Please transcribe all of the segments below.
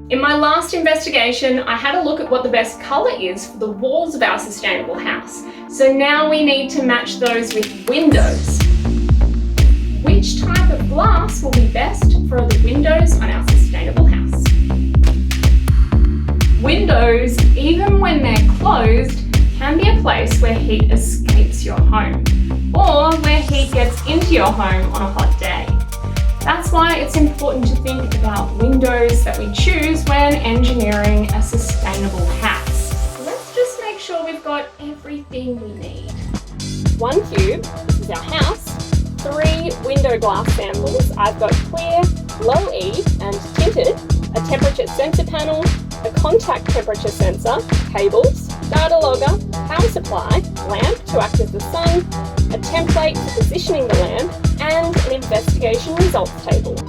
In my last investigation, I had a look at what the best colour is for the walls of our sustainable house. So now we need to match those with windows. Which type of glass will be best for the windows on our sustainable house? Windows, even when they're closed, can be a place where heat escapes your home, or where heat gets into your home on a hot day. That's why it's important to think about windows that we choose when engineering a sustainable house. Let's just make sure we've got everything we need. 1 cube, this is our house. 3 window glass samples. I've got clear, low E and tinted, a temperature sensor panel, a contact temperature sensor, cables, data logger, power supply, lamp to act as the sun, a template for positioning the lamp, and an investigation results table.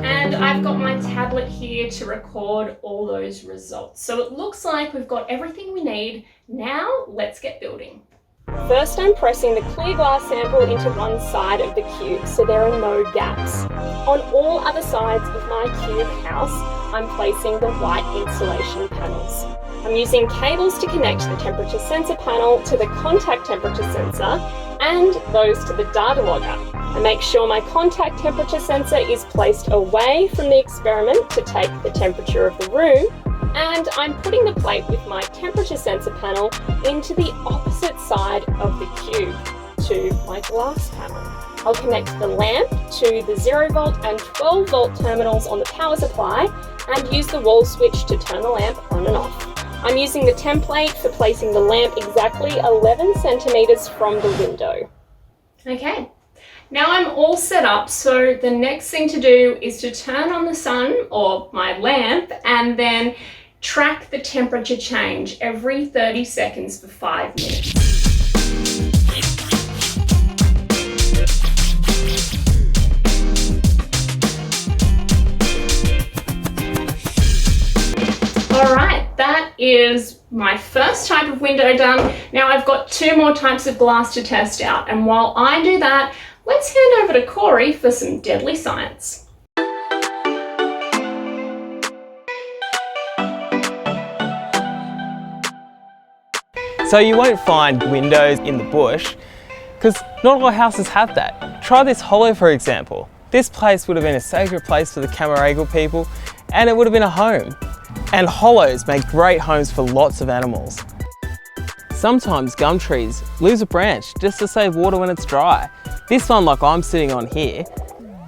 And I've got my tablet here to record all those results. So it looks like we've got everything we need. Now let's get building. First, I'm pressing the clear glass sample into one side of the cube so there are no gaps. On all other sides of my cube house, I'm placing the white insulation panels. I'm using cables to connect the temperature sensor panel to the contact temperature sensor and those to the data logger. I make sure my contact temperature sensor is placed away from the experiment to take the temperature of the room, and I'm putting the plate with my temperature sensor panel into the opposite side of the cube to my glass panel. I'll connect the lamp to the 0 volt and 12 volt terminals on the power supply and use the wall switch to turn the lamp on and off. I'm using the template for placing the lamp exactly 11 centimeters from the window. Okay, now I'm all set up, so the next thing to do is to turn on the sun or my lamp and then track the temperature change every 30 seconds for 5 minutes. Alright, that is my first type of window done. Now I've got 2 more types of glass to test out, and while I do that, let's hand over to Corey for some deadly science. So you won't find windows in the bush, because not all houses have that. Try this hollow, for example. This place would have been a sacred place for the Camaragal people, and it would have been a home. And hollows make great homes for lots of animals. Sometimes gum trees lose a branch just to save water when it's dry. This one, like I'm sitting on here,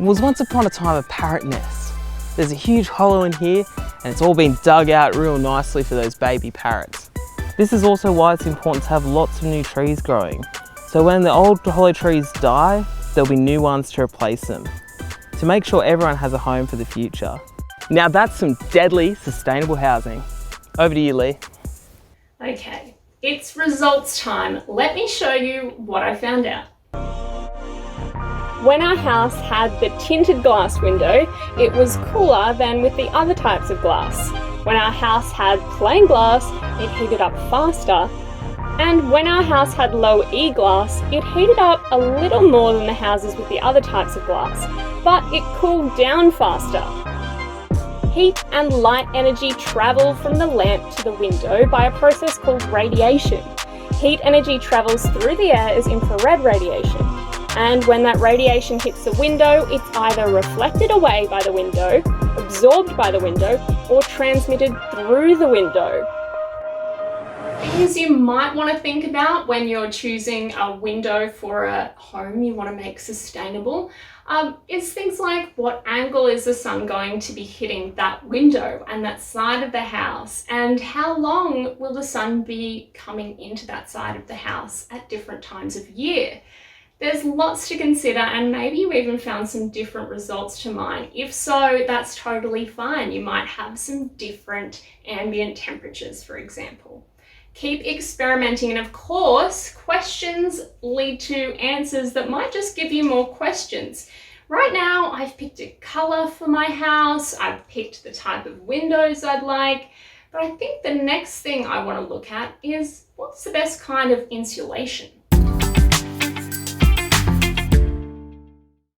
was once upon a time a parrot nest. There's a huge hollow in here, and it's all been dug out real nicely for those baby parrots. This is also why it's important to have lots of new trees growing. So when the old hollow trees die, there'll be new ones to replace them, to make sure everyone has a home for the future. Now that's some deadly sustainable housing. Over to you, Lee. Okay, it's results time. Let me show you what I found out. When our house had the tinted glass window, it was cooler than with the other types of glass. When our house had plain glass, it heated up faster. And when our house had low E glass, it heated up a little more than the houses with the other types of glass, but it cooled down faster. Heat and light energy travel from the lamp to the window by a process called radiation. Heat energy travels through the air as infrared radiation. And when that radiation hits the window, it's either reflected away by the window, absorbed by the window, or transmitted through the window. Things you might want to think about when you're choosing a window for a home you want to make sustainable is things like what angle is the sun going to be hitting that window and that side of the house, and how long will the sun be coming into that side of the house at different times of year. There's lots to consider, and maybe you even found some different results to mine. If so, that's totally fine. You might have some different ambient temperatures, for example. Keep experimenting, and of course, questions lead to answers that might just give you more questions. Right now, I've picked a color for my house, I've picked the type of windows I'd like, but I think the next thing I want to look at is what's the best kind of insulation?